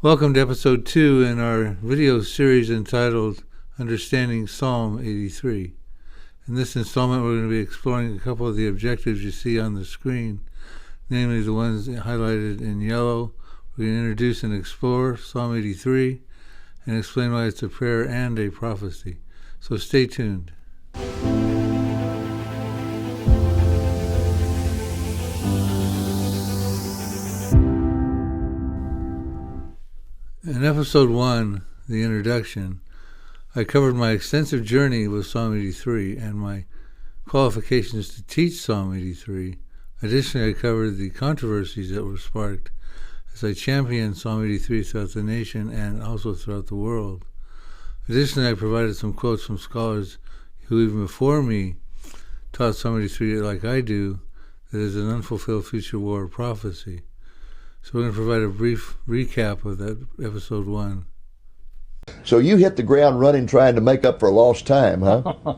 Welcome to episode 2 in our video series entitled Understanding Psalm 83. In this installment, we're going to be exploring a couple of the objectives you see on the screen, namely the ones highlighted in yellow. We're going to introduce and explore Psalm 83 and explain why it's a prayer and a prophecy. So stay tuned. In episode 1, the introduction, I covered my extensive journey with Psalm 83 and my qualifications to teach Psalm 83. Additionally, I covered the controversies that were sparked as I championed Psalm 83 throughout the nation and also throughout the world. Additionally, I provided some quotes from scholars who even before me taught Psalm 83 like I do, that is an unfulfilled future war prophecy. So we're going to provide a brief recap of that episode 1. So you hit the ground running trying to make up for lost time, huh?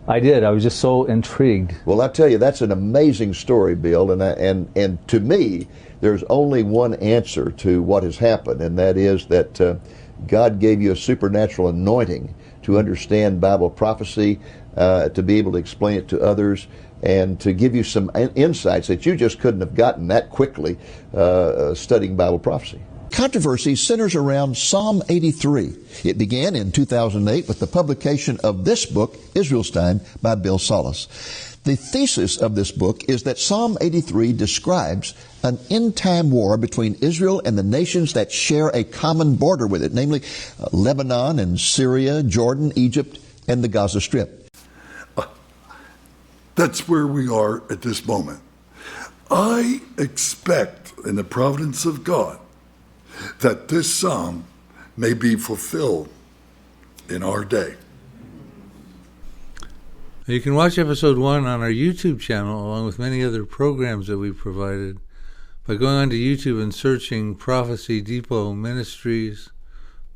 I did. I was just so intrigued. Well, I tell you, that's an amazing story, Bill, and to me, there's only one answer to what has happened, and that is that God gave you a supernatural anointing to understand Bible prophecy, to be able to explain it to others, and to give you some insights that you just couldn't have gotten that quickly studying Bible prophecy. Controversy centers around Psalm 83. It began in 2008 with the publication of this book, Israel's Time, by Bill Salus. The thesis of this book is that Psalm 83 describes an end-time war between Israel and the nations that share a common border with it, namely Lebanon and Syria, Jordan, Egypt, and the Gaza Strip. That's where we are at this moment. I expect, in the providence of God, that this psalm may be fulfilled in our day. You can watch episode 1 on our YouTube channel along with many other programs that we've provided by going onto YouTube and searching Prophecy Depot Ministries,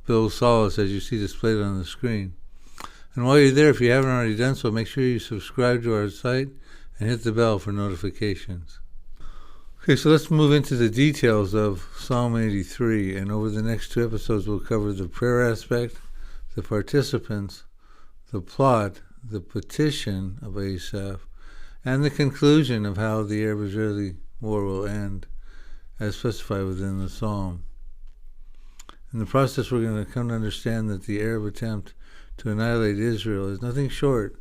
Bill Salus, as you see displayed on the screen. And while you're there, if you haven't already done so, make sure you subscribe to our site and hit the bell for notifications. Okay, so let's move into the details of Psalm 83, and over the next 2 episodes we'll cover the prayer aspect, the participants, the plot, the petition of Asaph, and the conclusion of how the Arab-Israeli war will end, as specified within the psalm. In the process, we're going to come to understand that the Arab attempt to annihilate Israel is nothing short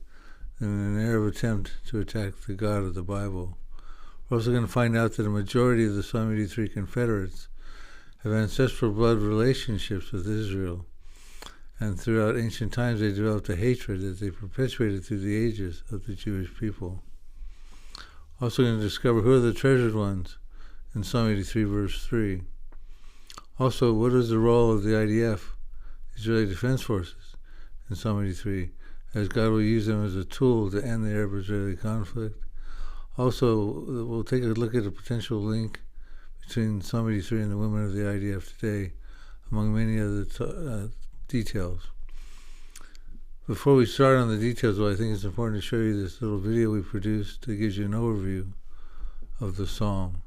than an Arab attempt to attack the God of the Bible. We're also going to find out that a majority of the Psalm 83 confederates have ancestral blood relationships with Israel, and throughout ancient times they developed a hatred that they perpetuated through the ages of the Jewish people. Also going to discover who are the treasured ones in Psalm 83 verse 3. Also, what is the role of the IDF, Israeli Defense Forces, in Psalm 83, as God will use them as a tool to end the Arab-Israeli conflict. Also, we'll take a look at a potential link between Psalm 83 and the women of the IDF today, among many other details. Before we start on the details, though, I think it's important to show you this little video we produced that gives you an overview of the psalm.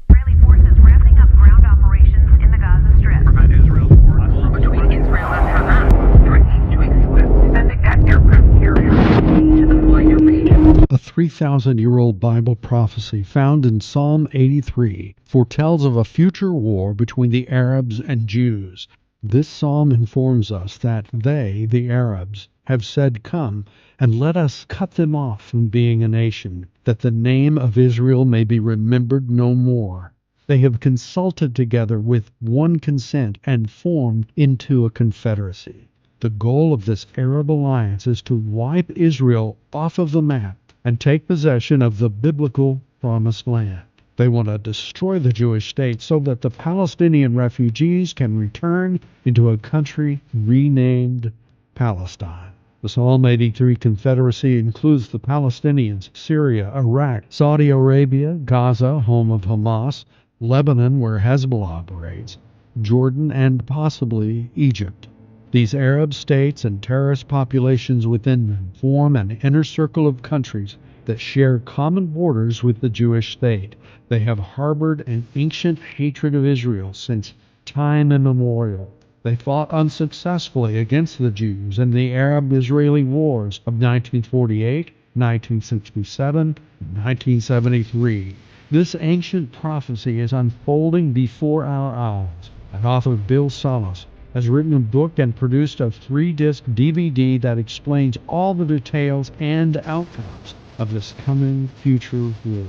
Israeli forces ramping up ground operations in the Gaza Strip. Prevent Israel's war between Israel and Hamas, threatening to exclude sending that aircraft carrier to the Florida region. A 3,000-year-old Bible prophecy found in Psalm 83 foretells of a future war between the Arabs and Jews. This psalm informs us that they, the Arabs, have said, "Come, and let us cut them off from being a nation, that the name of Israel may be remembered no more." They have consulted together with one consent and formed into a confederacy. The goal of this Arab alliance is to wipe Israel off of the map and take possession of the biblical promised land. They want to destroy the Jewish state so that the Palestinian refugees can return into a country renamed Palestine. The Psalm 83 Confederacy includes the Palestinians, Syria, Iraq, Saudi Arabia, Gaza, home of Hamas, Lebanon, where Hezbollah operates, Jordan, and possibly Egypt. These Arab states and terrorist populations within them form an inner circle of countries that share common borders with the Jewish state. They have harbored an ancient hatred of Israel since time immemorial. They fought unsuccessfully against the Jews in the Arab-Israeli Wars of 1948, 1967, and 1973. This ancient prophecy is unfolding before our eyes. And author Bill Salus has written a book and produced a 3-disc DVD that explains all the details and outcomes of this coming future war.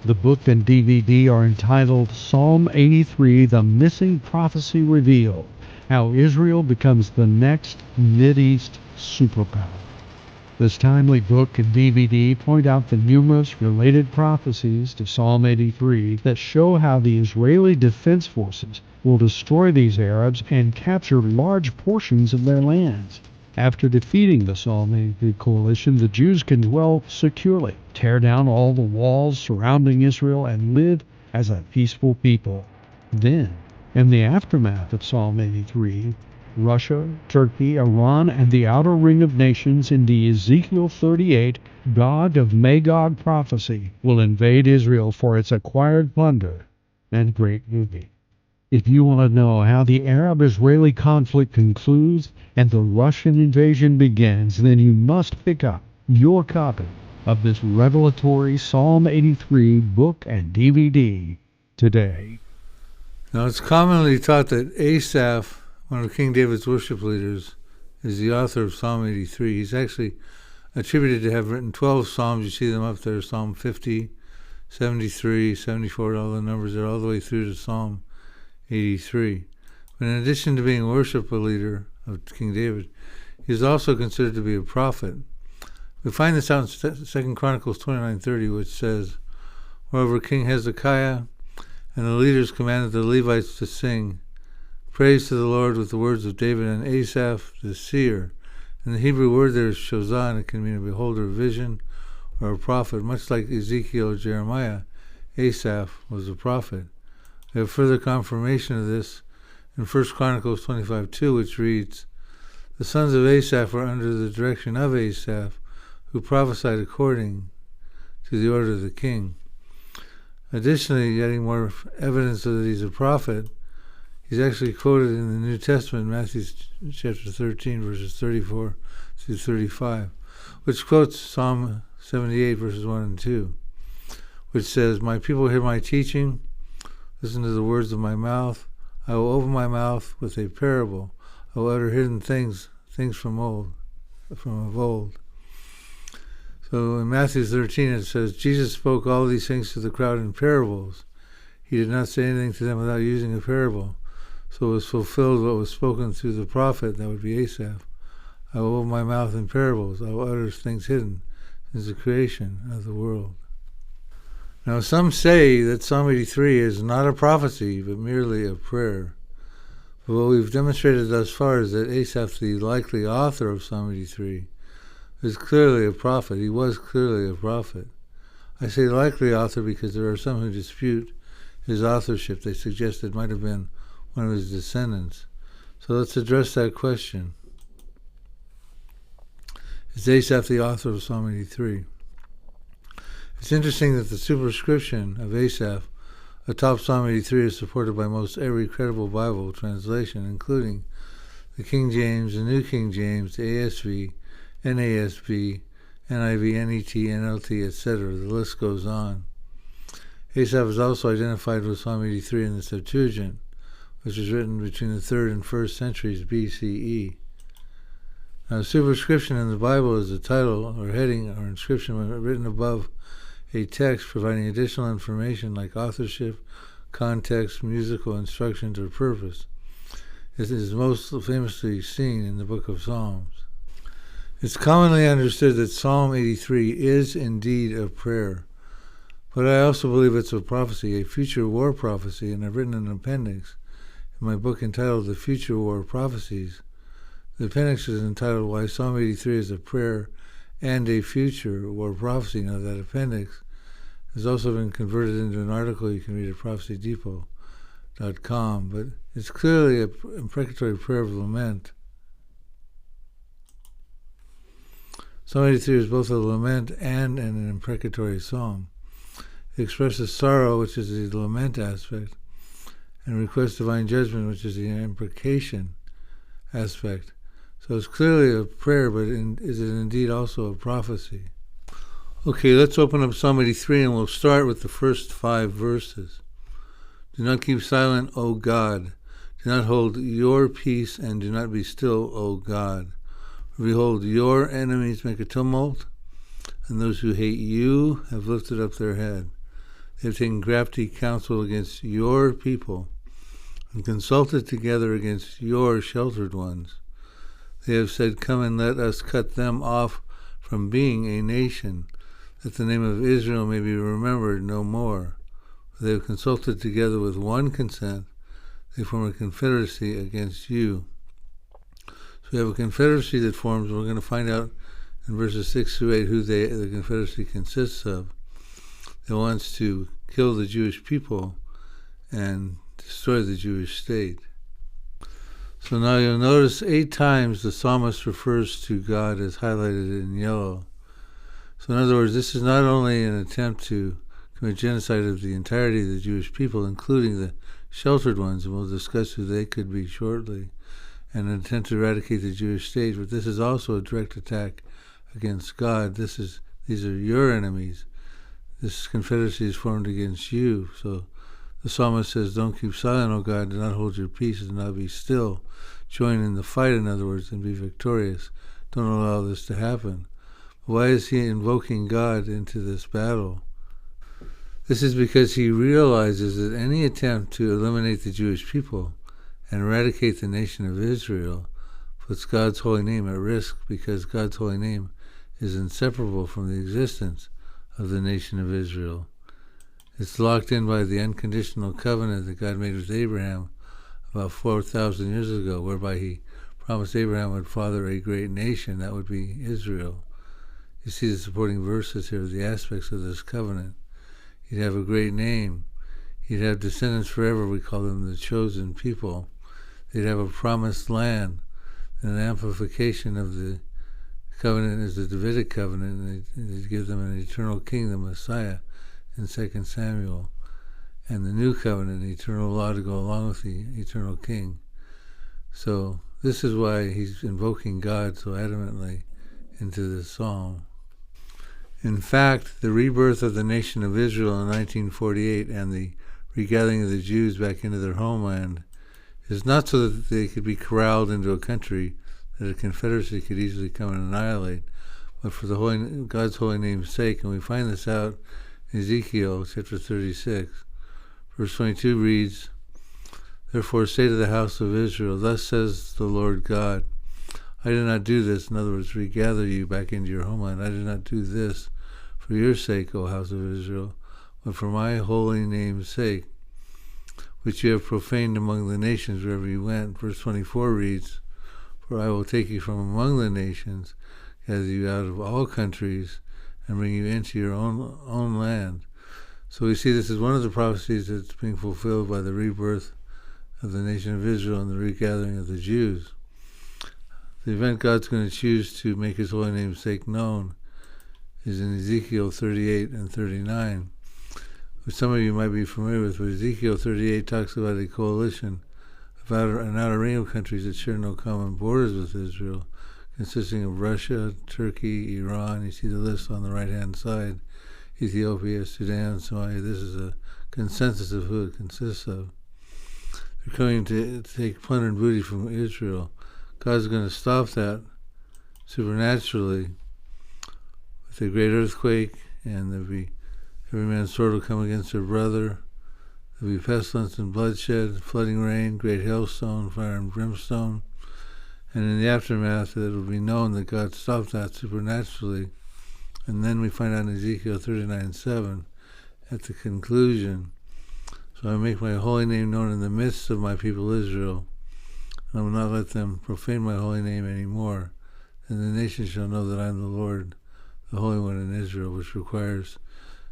The book and DVD are entitled Psalm 83, The Missing Prophecy Revealed, How Israel Becomes the Next Mideast Superpower. This timely book and DVD point out the numerous related prophecies to Psalm 83 that show how the Israeli Defense Forces will destroy these Arabs and capture large portions of their lands. After defeating the Psalm 83 coalition, the Jews can dwell securely, tear down all the walls surrounding Israel, and live as a peaceful people. Then, in the aftermath of Psalm 83, Russia, Turkey, Iran, and the outer ring of nations in the Ezekiel 38 Gog of Magog prophecy will invade Israel for its acquired plunder and great booty. If you want to know how the Arab-Israeli conflict concludes and the Russian invasion begins, then you must pick up your copy of this revelatory Psalm 83 book and DVD today. Now, it's commonly taught that Asaph, one of King David's worship leaders, is the author of Psalm 83. He's actually attributed to have written 12 psalms. You see them up there, Psalm 50, 73, 74, all the numbers are all the way through to Psalm 83. But in addition to being a worship leader of King David, he is also considered to be a prophet. We find this out in 2 Chronicles 29:30, which says, Moreover, King Hezekiah and the leaders commanded the Levites to sing praise to the Lord with the words of David and Asaph the seer. And the Hebrew word there is shozah, and it can mean a beholder, a vision, or a prophet. Much like Ezekiel or Jeremiah, Asaph was a prophet. We have further confirmation of this in 1 Chronicles 25:2, which reads, The sons of Asaph were under the direction of Asaph, who prophesied according to the order of the king. Additionally, getting more evidence that he's a prophet, he's actually quoted in the New Testament, Matthew chapter 13, verses 34 through 35, which quotes Psalm 78, verses 1 and 2, which says, My people hear my teaching, listen to the words of my mouth. I will open my mouth with a parable. I will utter hidden things from of old. So in Matthew 13 it says, Jesus spoke all these things to the crowd in parables. He did not say anything to them without using a parable. So it was fulfilled what was spoken through the prophet, that would be Asaph. I will open my mouth in parables. I will utter things hidden since the creation of the world. Now some say that Psalm 83 is not a prophecy, but merely a prayer. But what we've demonstrated thus far is that Asaph, the likely author of Psalm 83, is clearly a prophet. He was clearly a prophet. I say likely author because there are some who dispute his authorship. They suggest it might have been one of his descendants. So let's address that question. Is Asaph the author of Psalm 83? It's interesting that the superscription of Asaph atop Psalm 83 is supported by most every credible Bible translation, including the King James, the New King James, the ASV, NASB, NIV, NET, NLT, etc. The list goes on. Asaph is also identified with Psalm 83 in the Septuagint, which was written between the 3rd and 1st centuries BCE. Now, superscription in the Bible is a title or heading or inscription written above a text providing additional information like authorship, context, musical instructions, or purpose. It is most famously seen in the book of Psalms. It's commonly understood that Psalm 83 is indeed a prayer, but I also believe it's a prophecy, a future war prophecy, and I've written an appendix in my book entitled The Future War Prophecies. The appendix is entitled Why Psalm 83 is a Prayer and a Future War Prophecy. Now that appendix has also been converted into an article you can read at prophecydepot.com, but it's clearly an imprecatory prayer of lament. Psalm 83 is both a lament and an imprecatory psalm. It expresses sorrow, which is the lament aspect, and requests divine judgment, which is the imprecation aspect. So it's clearly a prayer, but is it indeed also a prophecy? Okay, let's open up Psalm 83, and we'll start with the first 5 verses. Do not keep silent, O God. Do not hold your peace, and do not be still, O God. For behold, your enemies make a tumult, and those who hate you have lifted up their head. They have taken crafty counsel against your people, and consulted together against your sheltered ones. They have said, come and let us cut them off from being a nation, that the name of Israel may be remembered no more. For they have consulted together with one consent. They form a confederacy against you. So we have a confederacy that forms, and we're going to find out in verses 6 through 8 who the confederacy consists of. It wants to kill the Jewish people and destroy the Jewish state. So now you'll notice 8 times the psalmist refers to God as highlighted in yellow. So in other words, this is not only an attempt to commit genocide of the entirety of the Jewish people, including the sheltered ones, and we'll discuss who they could be shortly, and an attempt to eradicate the Jewish state, but this is also a direct attack against God. These are your enemies. This confederacy is formed against you. So the psalmist says, don't keep silent, O God, do not hold your peace, do not be still. Join in the fight, in other words, and be victorious. Don't allow this to happen. Why is he invoking God into this battle? This is because he realizes that any attempt to eliminate the Jewish people and eradicate the nation of Israel puts God's holy name at risk, because God's holy name is inseparable from the existence of the nation of Israel. It's locked in by the unconditional covenant that God made with Abraham about 4,000 years ago, whereby he promised Abraham would father a great nation, that would be Israel. You see the supporting verses here, the aspects of this covenant. He'd have a great name. He'd have descendants forever. We call them the chosen people. They'd have a promised land. And an amplification of the covenant is the Davidic covenant, and they'd give them an eternal king, the Messiah, in 2 Samuel. And the new covenant, eternal law to go along with the eternal king. So this is why he's invoking God so adamantly into this psalm. In fact, the rebirth of the nation of Israel in 1948 and the regathering of the Jews back into their homeland is not so that they could be corralled into a country that a confederacy could easily come and annihilate, but for God's holy name's sake. And we find this out in Ezekiel chapter 36. Verse 22 reads, Therefore say to the house of Israel, thus says the Lord God, I did not do this, in other words, regather you back into your homeland. I did not do this for your sake, O house of Israel, but for my holy name's sake, which you have profaned among the nations wherever you went. Verse 24 reads, For I will take you from among the nations, gather you out of all countries, and bring you into your own land. So we see this is one of the prophecies that's being fulfilled by the rebirth of the nation of Israel and the regathering of the Jews. The event God's going to choose to make his holy name's sake known is in Ezekiel 38 and 39, which some of you might be familiar with. But Ezekiel 38 talks about a coalition of an outer ring of countries that share no common borders with Israel, consisting of Russia, Turkey, Iran. You see the list on the right-hand side. Ethiopia, Sudan, Somalia. This is a consensus of who it consists of. They're coming to take plunder and booty from Israel. God's going to stop that supernaturally with a great earthquake, and every man's sword will come against their brother. There'll be pestilence and bloodshed, flooding rain, great hailstone, fire and brimstone. And in the aftermath, it will be known that God stopped that supernaturally. And then we find out in Ezekiel 39:7, at the conclusion, So I make my holy name known in the midst of my people Israel, and I will not let them profane my holy name any more. And the nations shall know that I am the Lord, the Holy One in Israel, which requires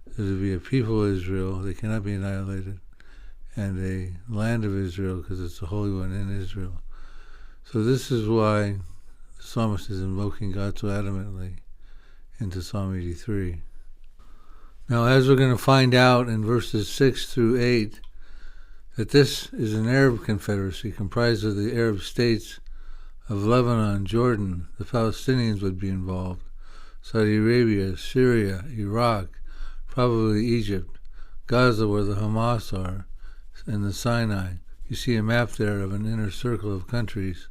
there to be a people of Israel, they cannot be annihilated, and a land of Israel, because it's the Holy One in Israel. So this is why the psalmist is invoking God so adamantly into Psalm 83. Now, as we're going to find out in verses 6 through 8, that this is an Arab confederacy comprised of the Arab states of Lebanon, Jordan. The Palestinians would be involved, Saudi Arabia, Syria, Iraq, probably Egypt, Gaza where the Hamas are, and the Sinai. You see a map there of an inner circle of countries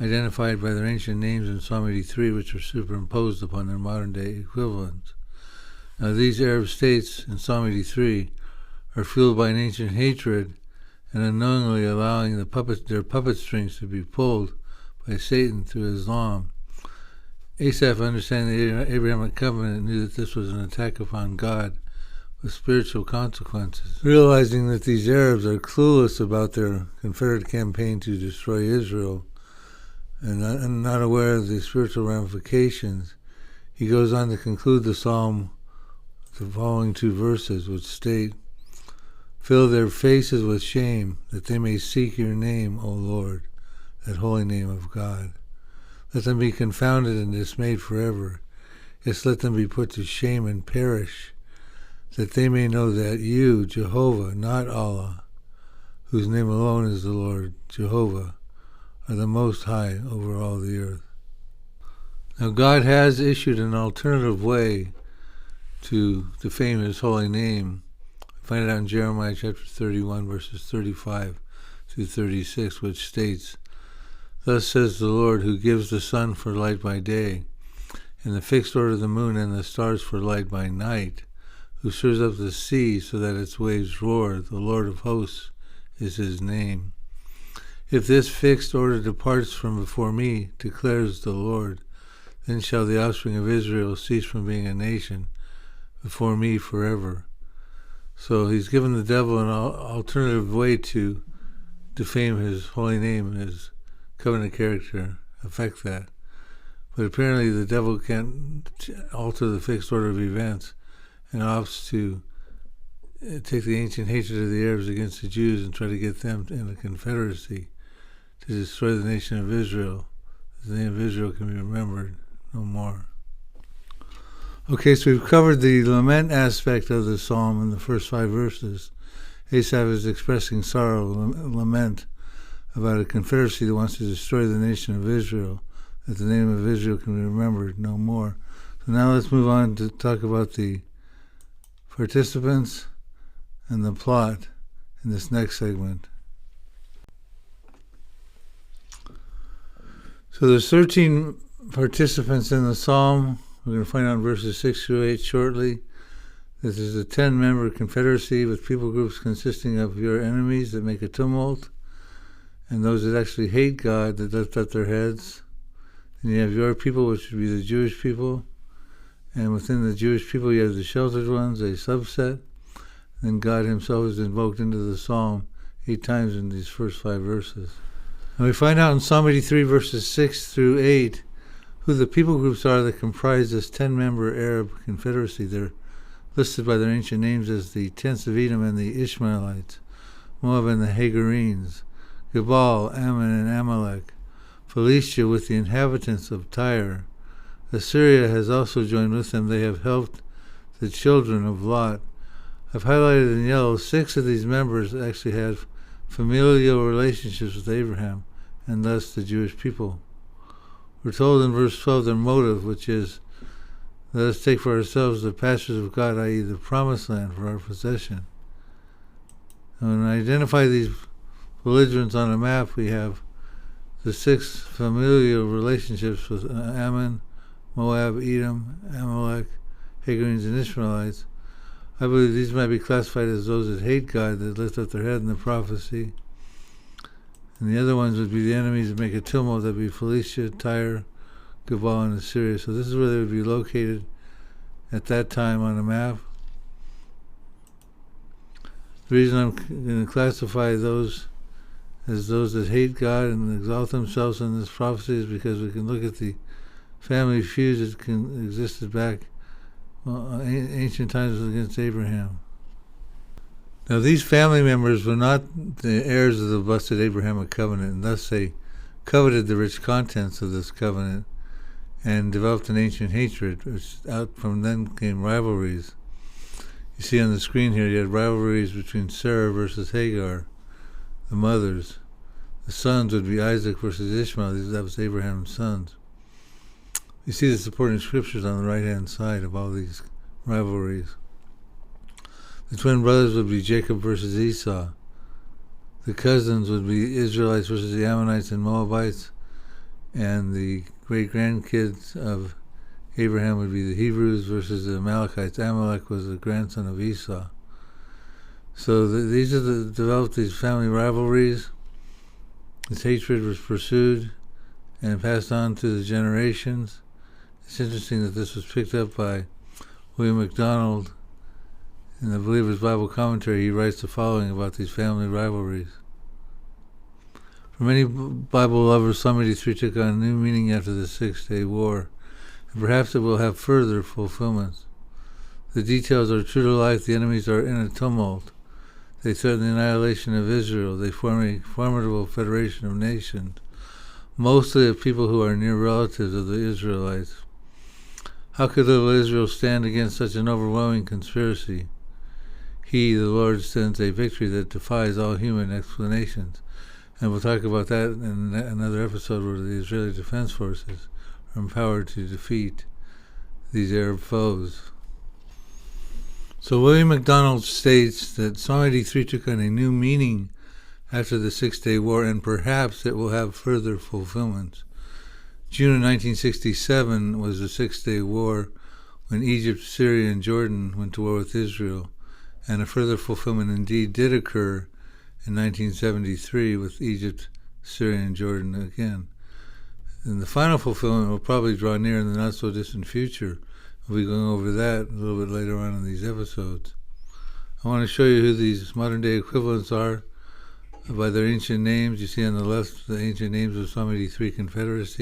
identified by their ancient names in Psalm 83, which are superimposed upon their modern-day equivalents. Now, these Arab states in Psalm 83 are fueled by an ancient hatred and unknowingly allowing their puppet strings to be pulled by Satan through Islam. Asaph, understanding the Abrahamic covenant, knew that this was an attack upon God with spiritual consequences. Realizing that these Arabs are clueless about their Confederate campaign to destroy Israel and not aware of the spiritual ramifications, he goes on to conclude the psalm, the following two verses, which state, "Fill their faces with shame, that they may seek your name, O Lord, that holy name of God. Let them be confounded and dismayed forever. Yes, let them be put to shame and perish, that they may know that you, Jehovah, not Allah, whose name alone is the Lord, Jehovah, are the Most High over all the earth." Now, God has issued an alternative way to defame his holy name. Find it out in Jeremiah chapter 31, verses 35 through 36, which states, "Thus says the Lord, who gives the sun for light by day, and the fixed order of the moon and the stars for light by night, who stirs up the sea so that its waves roar, the Lord of hosts is his name. If this fixed order departs from before me, declares the Lord, then shall the offspring of Israel cease from being a nation before me forever." So he's given the devil an alternative way to defame his holy name, his covenant character, affect that. But apparently the devil can't alter the fixed order of events and opts to take the ancient hatred of the Arabs against the Jews and try to get them in a confederacy to destroy the nation of Israel. The name of Israel can be remembered no more. Okay, so we've covered the lament aspect of the psalm in the first 5 verses. Asaph is expressing sorrow, lament about a confederacy that wants to destroy the nation of Israel, that the name of Israel can be remembered no more. So now let's move on to talk about the participants and the plot in this next segment. So there's 13 participants in the psalm. We're going to find out in verses 6 through 8 shortly. This is a 10-member confederacy with people groups consisting of your enemies that make a tumult, and those that actually hate God that lift up their heads. And you have your people, which would be the Jewish people. And within the Jewish people, you have the sheltered ones, a subset. And God himself is invoked into the psalm 8 times in these first 5 verses. And we find out in Psalm 83, verses 6 through 8, who the people groups are that comprise this 10-member Arab confederacy. They're listed by their ancient names as the tents of Edom and the Ishmaelites, Moab and the Hagarenes, Gebal, Ammon, and Amalek, Philistia with the inhabitants of Tyre. Assyria has also joined with them. They have helped the children of Lot. I've highlighted in yellow 6 of these members actually have familial relationships with Abraham, and thus the Jewish people. We're told in verse 12 their motive, which is, let us take for ourselves the pastures of God, i.e. the promised land, for our possession. And when I identify these belligerents on a map, we have the 6 familial relationships with Ammon, Moab, Edom, Amalek, Hagarenes, and Ishmaelites. I believe these might be classified as those that hate God, that lift up their head in the prophecy. And the other ones would be the enemies that make a tumult, that would be Philistia, Tyre, Gebal, and Assyria. So this is where they would be located at that time on a map. The reason I'm going to classify those as those that hate God and exalt themselves in this prophecy is because we can look at the family feuds that existed back ancient times against Abraham. Now, these family members were not the heirs of the blessed Abrahamic covenant, and thus they coveted the rich contents of this covenant and developed an ancient hatred, which out from then came rivalries. You You see on the screen here, you had rivalries between Sarah versus Hagar, the mothers. The sons would be Isaac versus Ishmael. That was Abraham's sons. You see the supporting scriptures on the right-hand side of all these rivalries. The twin brothers would be Jacob versus Esau. The cousins would be Israelites versus the Ammonites and Moabites. And the great-grandkids of Abraham would be the Hebrews versus the Amalekites. Amalek was the grandson of Esau. So these are developed these family rivalries. This hatred was pursued and passed on to the generations. It's interesting that this was picked up by William MacDonald in the Believer's Bible Commentary. He writes the following about these family rivalries. For many Bible lovers, Psalm 83 took on new meaning after the Six-Day War, and perhaps it will have further fulfillments. The details are true to life. The enemies are in a tumult. They threaten the annihilation of Israel. They form a formidable federation of nations, mostly of people who are near relatives of the Israelites. How could little Israel stand against such an overwhelming conspiracy? He, the Lord, sends a victory that defies all human explanations. And we'll talk about that in another episode where the Israeli Defense Forces are empowered to defeat these Arab foes. So William MacDonald states that Psalm 83 took on a new meaning after the Six-Day War, and perhaps it will have further fulfillments. June of 1967 was the Six-Day War, when Egypt, Syria, and Jordan went to war with Israel, and a further fulfillment indeed did occur in 1973 with Egypt, Syria, and Jordan again. And the final fulfillment will probably draw near in the not-so-distant future. We'll be going over that a little bit later on in these episodes. I want to show you who these modern-day equivalents are by their ancient names. You see on the left the ancient names of Psalm 83 confederates.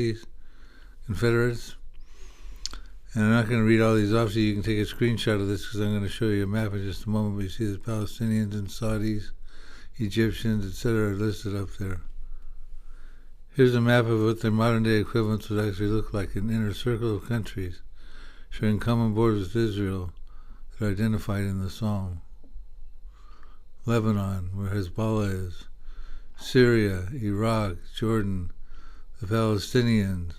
And I'm not going to read all these off, so you can take a screenshot of this because I'm going to show you a map in just a moment. But you see the Palestinians and Saudis, Egyptians, etc. are listed up there. Here's a map of what their modern-day equivalents would actually look like, an inner circle of countries sharing common borders with Israel that are identified in the Psalm. Lebanon, where Hezbollah is. Syria, Iraq, Jordan, the Palestinians,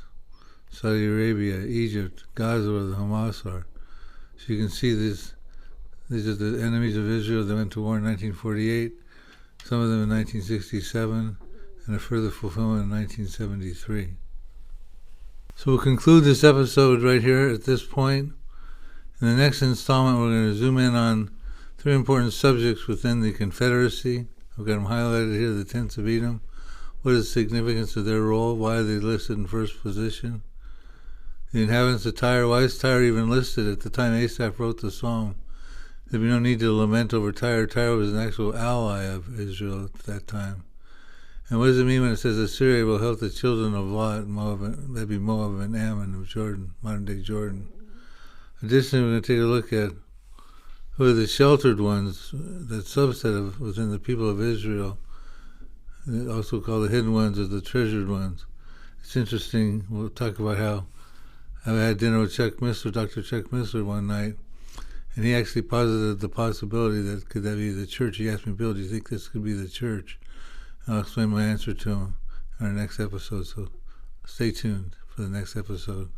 Saudi Arabia, Egypt, Gaza, where the Hamas are. So you can see this. These are the enemies of Israel that went to war in 1948, some of them in 1967, and a further fulfillment in 1973. So we'll conclude this episode right here at this point. In the next installment, we're going to zoom in on three important subjects within the Confederacy. I've got them highlighted here, the tents of Edom. What is the significance of their role? Why are they listed in first position? The inhabitants of Tyre. Why is Tyre even listed at the time Asaph wrote the psalm? There'd be no need to lament over Tyre. Tyre was an actual ally of Israel at that time. And what does it mean when it says Assyria will help the children of Lot, Moab, that'd be Moab and Ammon of Jordan, modern-day Jordan. Additionally, we're going to take a look at who are the sheltered ones, that subset of within the people of Israel, also called the hidden ones or the treasured ones. It's interesting. We'll talk about how I had dinner with Dr. Chuck Missler one night, and he actually posited the possibility that could that be the church. He asked me, Bill, do you think this could be the church? And I'll explain my answer to him in our next episode, so stay tuned for the next episode.